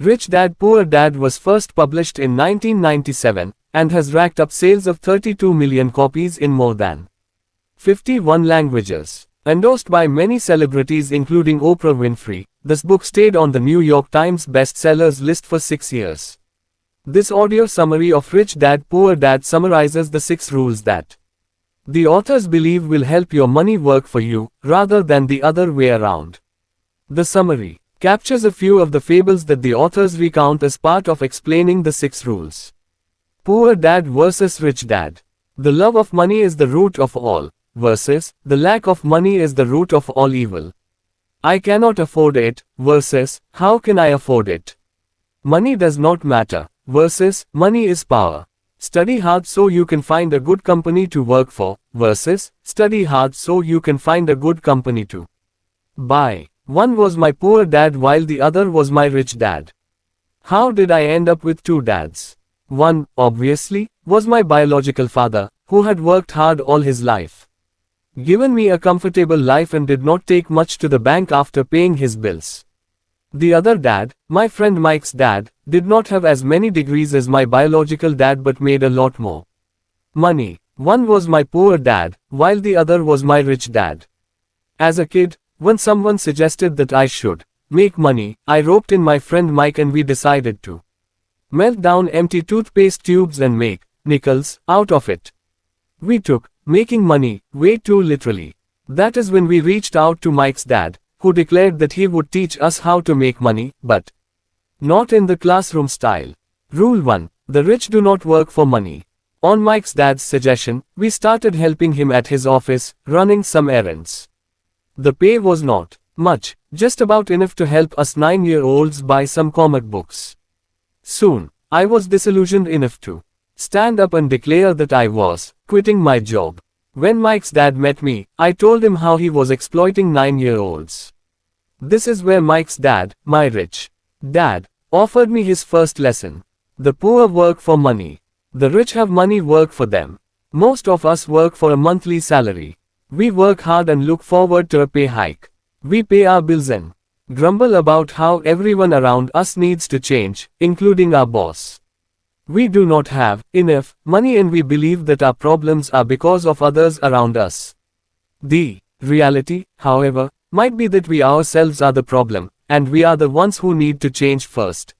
Rich Dad Poor Dad was first published in 1997 and has racked up sales of 32 million copies in more than 51 languages. Endorsed by many celebrities including Oprah Winfrey, this book stayed on the New York Times bestsellers list for 6 years. This audio summary of Rich Dad Poor Dad summarizes the 6 rules that the authors believe will help your money work for you, rather than the other way around. The summary captures a few of the fables that the authors recount as part of explaining the 6 rules. Poor Dad versus Rich Dad. The love of money is the root of all, versus the lack of money is the root of all evil. I cannot afford it, versus how can I afford it? Money does not matter, versus money is power. Study hard so you can find a good company to work for, versus study hard so you can find a good company to buy. One was my poor dad while the other was my rich dad. How did I end up with 2 dads? One, obviously, was my biological father, who had worked hard all his life, given me a comfortable life and did not take much to the bank after paying his bills. The other dad, my friend Mike's dad, did not have as many degrees as my biological dad but made a lot more money. One was my poor dad, while the other was my rich dad. As a kid, when someone suggested that I should make money, I roped in my friend Mike and we decided to melt down empty toothpaste tubes and make nickels out of it. We took making money way too literally. That is when we reached out to Mike's dad, who declared that he would teach us how to make money, but not in the classroom style. Rule 1. The rich do not work for money. On Mike's dad's suggestion, we started helping him at his office, running some errands. The pay was not much, just about enough to help us 9-year-olds buy some comic books. Soon, I was disillusioned enough to stand up and declare that I was quitting my job. When Mike's dad met me, I told him how he was exploiting 9-year-olds. This is where Mike's dad, my rich dad, offered me his first lesson. The poor work for money. The rich have money work for them. Most of us work for a monthly salary. We work hard and look forward to a pay hike. We pay our bills and grumble about how everyone around us needs to change, including our boss. We do not have enough money and we believe that our problems are because of others around us. The reality, however, might be that we ourselves are the problem, and we are the ones who need to change first,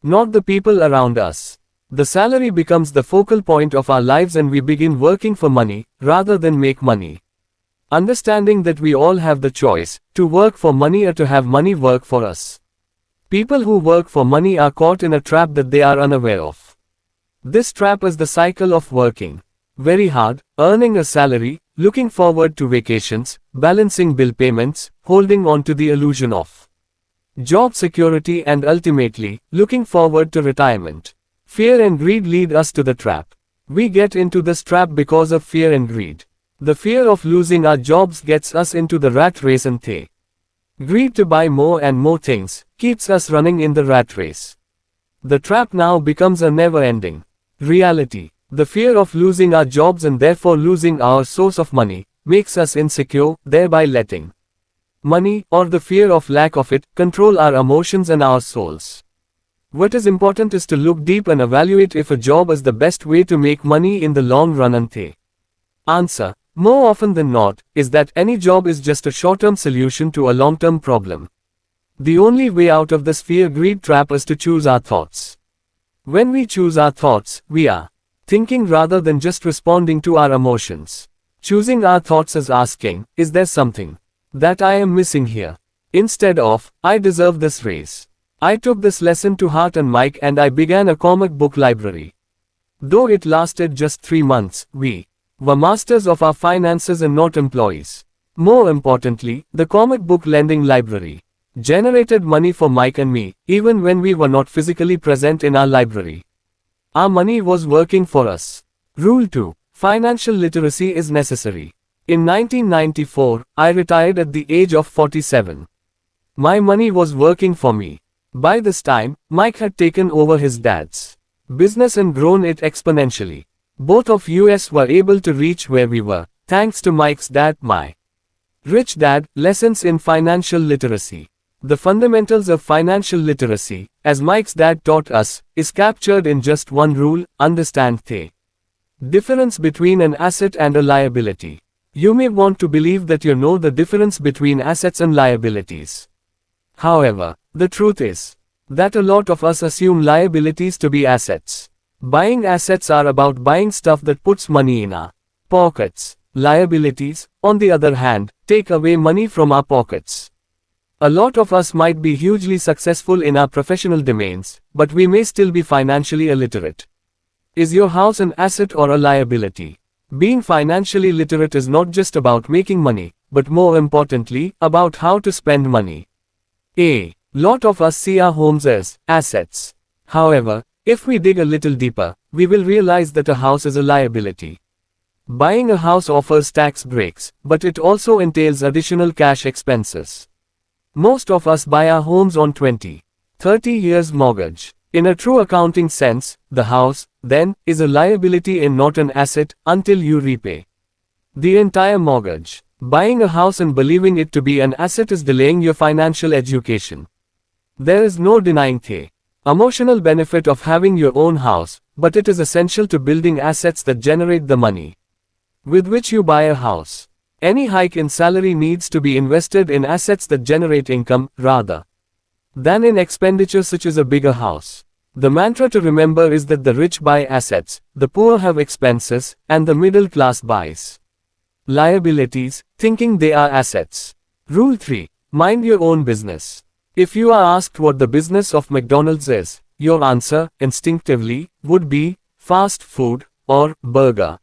not the people around us. The salary becomes the focal point of our lives and we begin working for money, rather than make money. Understanding that we all have the choice, to work for money or to have money work for us. People who work for money are caught in a trap that they are unaware of. This trap is the cycle of working very hard, earning a salary, looking forward to vacations, balancing bill payments, holding on to the illusion of job security and ultimately, looking forward to retirement. Fear and greed lead us to the trap. We get into this trap because of fear and greed. The fear of losing our jobs gets us into the rat race and the greed to buy more and more things keeps us running in the rat race. The trap now becomes a never-ending reality. The fear of losing our jobs and therefore losing our source of money makes us insecure, thereby letting money, or the fear of lack of it, control our emotions and our souls. What is important is to look deep and evaluate if a job is the best way to make money in the long run, and the answer, more often than not, is that any job is just a short-term solution to a long-term problem. The only way out of this fear-greed trap is to choose our thoughts. When we choose our thoughts, we are thinking rather than just responding to our emotions. Choosing our thoughts is asking, is there something that I am missing here? Instead of, I deserve this raise. I took this lesson to heart and Mike and I began a comic book library. Though it lasted just 3 months, we were masters of our finances and not employees. More importantly, the comic book lending library generated money for Mike and me, even when we were not physically present in our library. Our money was working for us. Rule 2. Financial literacy is necessary. In 1994, I retired at the age of 47. My money was working for me. By this time, Mike had taken over his dad's business and grown it exponentially. Both of us were able to reach where we were, thanks to Mike's dad, my rich dad. Lessons in financial literacy. The fundamentals of financial literacy, as Mike's dad taught us, is captured in just one rule: understand the difference between an asset and a liability. You may want to believe that you know the difference between assets and liabilities. However, the truth is that a lot of us assume liabilities to be assets. Buying assets are about buying stuff that puts money in our pockets. Liabilities, on the other hand, take away money from our pockets. A lot of us might be hugely successful in our professional domains, but we may still be financially illiterate. Is your house an asset or a liability? Being financially literate is not just about making money, but more importantly, about how to spend money. A lot of us see our homes as assets. However, if we dig a little deeper, we will realize that a house is a liability. Buying a house offers tax breaks, but it also entails additional cash expenses. Most of us buy our homes on 20, 30 years mortgage. In a true accounting sense, the house, then, is a liability and not an asset, until you repay the entire mortgage. Buying a house and believing it to be an asset is delaying your financial education. There is no denying the emotional benefit of having your own house, but it is essential to building assets that generate the money with which you buy a house. Any hike in salary needs to be invested in assets that generate income, rather than in expenditure such as a bigger house. The mantra to remember is that the rich buy assets, the poor have expenses, and the middle class buys liabilities, thinking they are assets. Rule 3. Mind your own business. If you are asked what the business of McDonald's is, your answer, instinctively, would be fast food or burger.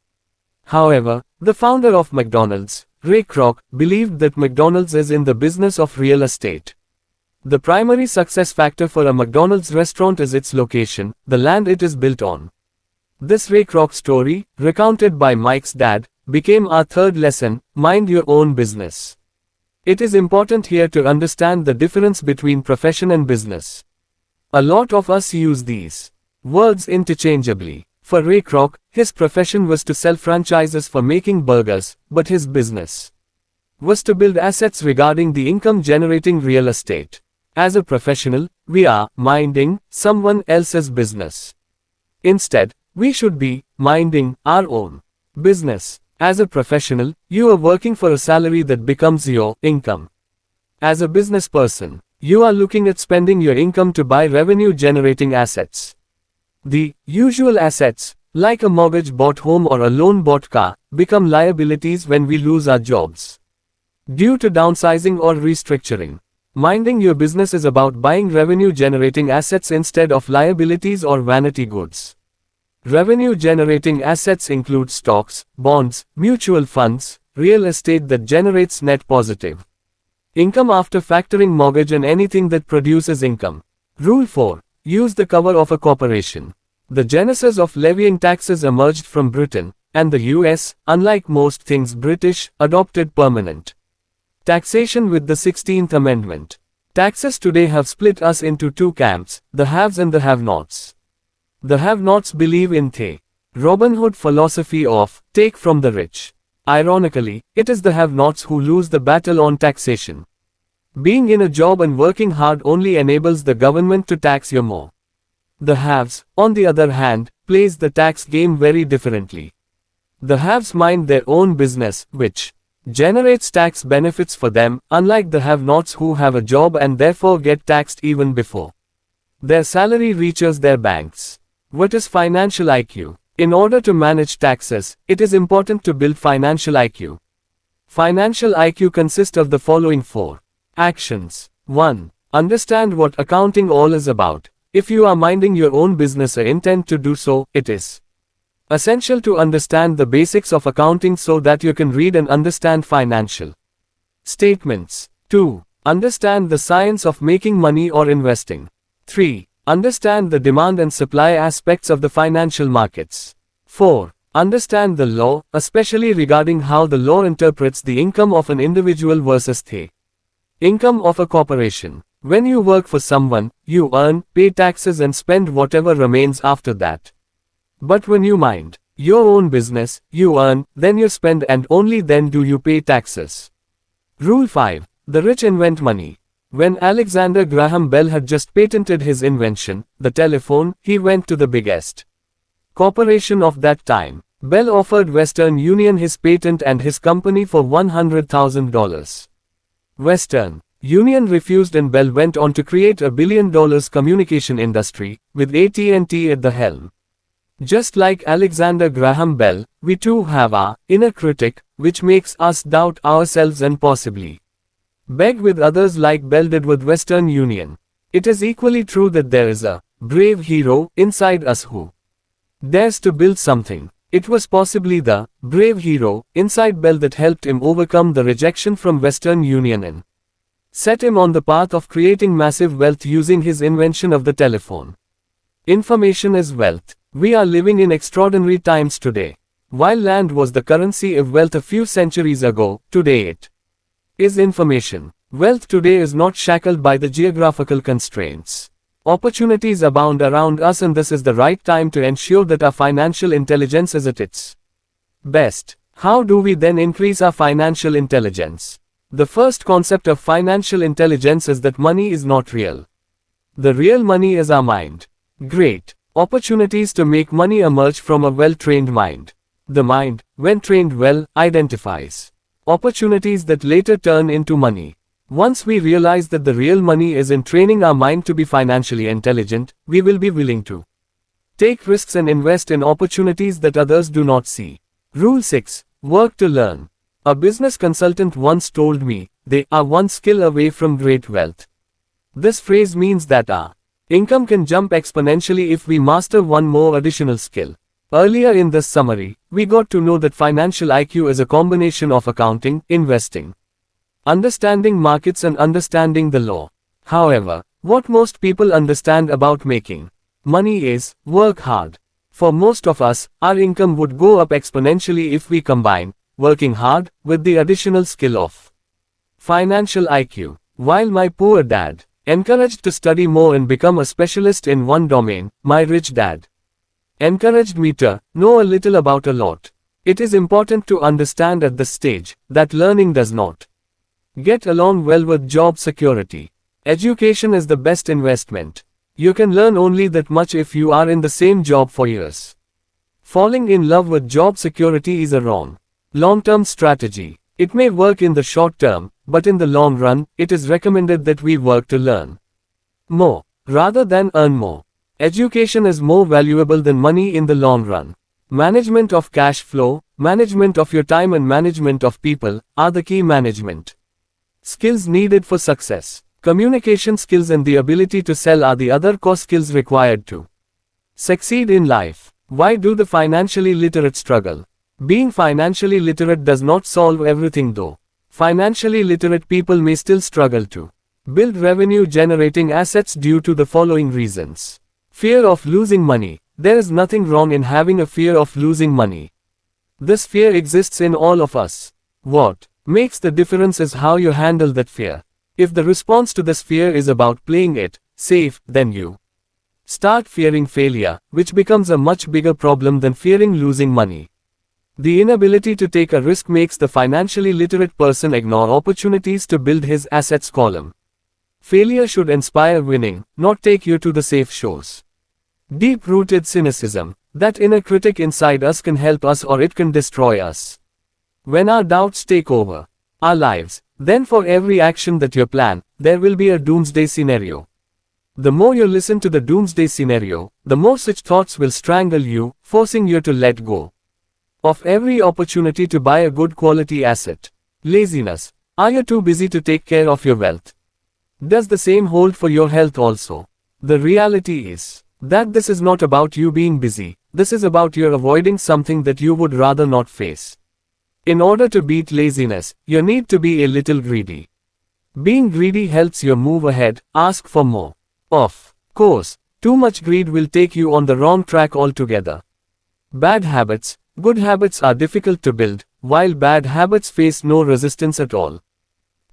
However, the founder of McDonald's, Ray Kroc, believed that McDonald's is in the business of real estate. The primary success factor for a McDonald's restaurant is its location, the land it is built on. This Ray Kroc story, recounted by Mike's dad, became our third lesson: mind your own business. It is important here to understand the difference between profession and business. A lot of us use these words interchangeably. For Ray Kroc, his profession was to sell franchises for making burgers, but his business was to build assets regarding the income-generating real estate. As a professional, we are minding someone else's business. Instead, we should be minding our own business. As a professional, you are working for a salary that becomes your income. As a business person, you are looking at spending your income to buy revenue-generating assets. The usual assets, like a mortgage-bought home or a loan-bought car, become liabilities when we lose our jobs due to downsizing or restructuring. Minding your business is about buying revenue-generating assets instead of liabilities or vanity goods. Revenue-generating assets include stocks, bonds, mutual funds, real estate that generates net positive income after factoring mortgage and anything that produces income. Rule 4. Use the cover of a corporation. The genesis of levying taxes emerged from Britain, and the US, unlike most things British, adopted permanent taxation with the 16th Amendment. Taxes today have split us into two camps, the haves and the have-nots. The have-nots believe in the Robin Hood philosophy of take from the rich. Ironically, it is the have-nots who lose the battle on taxation. Being in a job and working hard only enables the government to tax you more. The haves, on the other hand, plays the tax game very differently. The haves mind their own business, which generates tax benefits for them, unlike the have-nots who have a job and therefore get taxed even before their salary reaches their banks. What is financial IQ? In order to manage taxes, it is important to build financial IQ. Financial IQ consists of the following 4 actions. 1. Understand what accounting all is about. If you are minding your own business or intend to do so, it is essential to understand the basics of accounting so that you can read and understand financial statements. 2. Understand the science of making money or investing. 3. Understand the demand and supply aspects of the financial markets. 4. Understand the law, especially regarding how the law interprets the income of an individual versus the income of a corporation. When you work for someone, you earn, pay taxes and spend whatever remains after that. But when you mind your own business, you earn, then you spend and only then do you pay taxes. Rule 5. The rich invent money. When Alexander Graham Bell had just patented his invention, the telephone, he went to the biggest corporation of that time. Bell offered Western Union his patent and his company for $100,000. Western Union refused and Bell went on to create a $1 billion communication industry, with AT&T at the helm. Just like Alexander Graham Bell, we too have our inner critic, which makes us doubt ourselves and possibly beg with others like Bell did with Western Union. It is equally true that there is a brave hero inside us who dares to build something. It was possibly the brave hero inside Bell that helped him overcome the rejection from Western Union and set him on the path of creating massive wealth using his invention of the telephone. Information is wealth. We are living in extraordinary times today. While land was the currency of wealth a few centuries ago, today it is information. Wealth today is not shackled by the geographical constraints. Opportunities abound around us, and this is the right time to ensure that our financial intelligence is at its best. How do we then increase our financial intelligence? The first concept of financial intelligence is that money is not real. The real money is our mind. Great opportunities to make money emerge from a well-trained mind. The mind, when trained well, identifies opportunities that later turn into money. Once we realize that the real money is in training our mind to be financially intelligent, we will be willing to take risks and invest in opportunities that others do not see. Rule 6. Work to learn. A business consultant once told me, they are one skill away from great wealth. This phrase means that our income can jump exponentially if we master one more additional skill. Earlier in this summary, we got to know that financial IQ is a combination of accounting, investing, understanding markets and understanding the law. However, what most people understand about making money is, work hard. For most of us, our income would go up exponentially if we combine working hard with the additional skill of financial IQ. While my poor dad encouraged to study more and become a specialist in one domain, my rich dad encouraged me to know a little about a lot. It is important to understand at this stage that learning does not get along well with job security. Education is the best investment. You can learn only that much if you are in the same job for years. Falling in love with job security is a wrong long-term strategy. It may work in the short term, but in the long run, it is recommended that we work to learn more rather than earn more. Education is more valuable than money in the long run. Management of cash flow, management of your time and management of people are the key management skills needed for success. Communication skills and the ability to sell are the other core skills required to succeed in life. Why do the financially literate struggle? Being financially literate does not solve everything though. Financially literate people may still struggle to build revenue-generating assets due to the following reasons. Fear of losing money. There is nothing wrong in having a fear of losing money. This fear exists in all of us. What makes the difference is how you handle that fear. If the response to this fear is about playing it safe, then you start fearing failure, which becomes a much bigger problem than fearing losing money. The inability to take a risk makes the financially literate person ignore opportunities to build his assets column. Failure should inspire winning, not take you to the safe shores. Deep-rooted cynicism. That inner critic inside us can help us or it can destroy us. When our doubts take over our lives, then for every action that you plan, there will be a doomsday scenario. The more you listen to the doomsday scenario, the more such thoughts will strangle you, forcing you to let go of every opportunity to buy a good quality asset. Laziness. Are you too busy to take care of your wealth? Does the same hold for your health also? The reality is that this is not about you being busy, this is about you avoiding something that you would rather not face. In order to beat laziness, you need to be a little greedy. Being greedy helps you move ahead, ask for more. Of course, too much greed will take you on the wrong track altogether. Bad habits. Good habits are difficult to build, while bad habits face no resistance at all.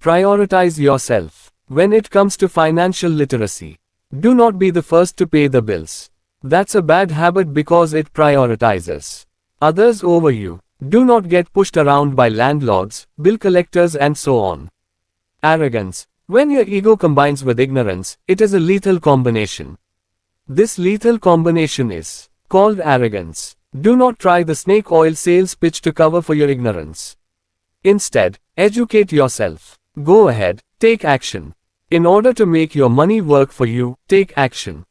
Prioritize yourself. When it comes to financial literacy, do not be the first to pay the bills. That's a bad habit because it prioritizes others over you. Do not get pushed around by landlords, bill collectors and so on. Arrogance. When your ego combines with ignorance, it is a lethal combination. This lethal combination is called arrogance. Do not try the snake oil sales pitch to cover for your ignorance. Instead, educate yourself. Go ahead, take action. In order to make your money work for you, take action.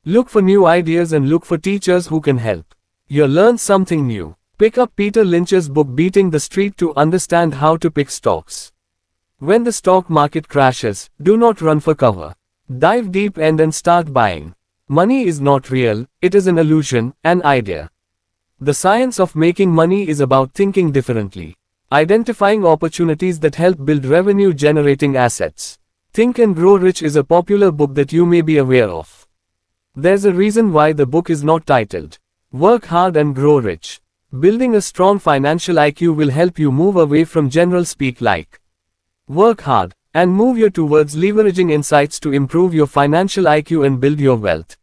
Look for new ideas and look for teachers who can help you learn something new. Pick up Peter Lynch's book Beating the Street to understand how to pick stocks. When the stock market crashes, do not run for cover. Dive deep and start buying. Money is not real, it is an illusion, an idea. The science of making money is about thinking differently. Identifying opportunities that help build revenue-generating assets. Think and Grow Rich is a popular book that you may be aware of. There's a reason why the book is not titled Work Hard and Grow Rich. Building a strong financial IQ will help you move away from general speak like work hard, and move you towards leveraging insights to improve your financial IQ and build your wealth.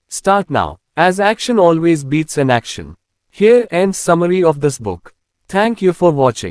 Start now, as action always beats an action. Here ends summary of this book. Thank you for watching.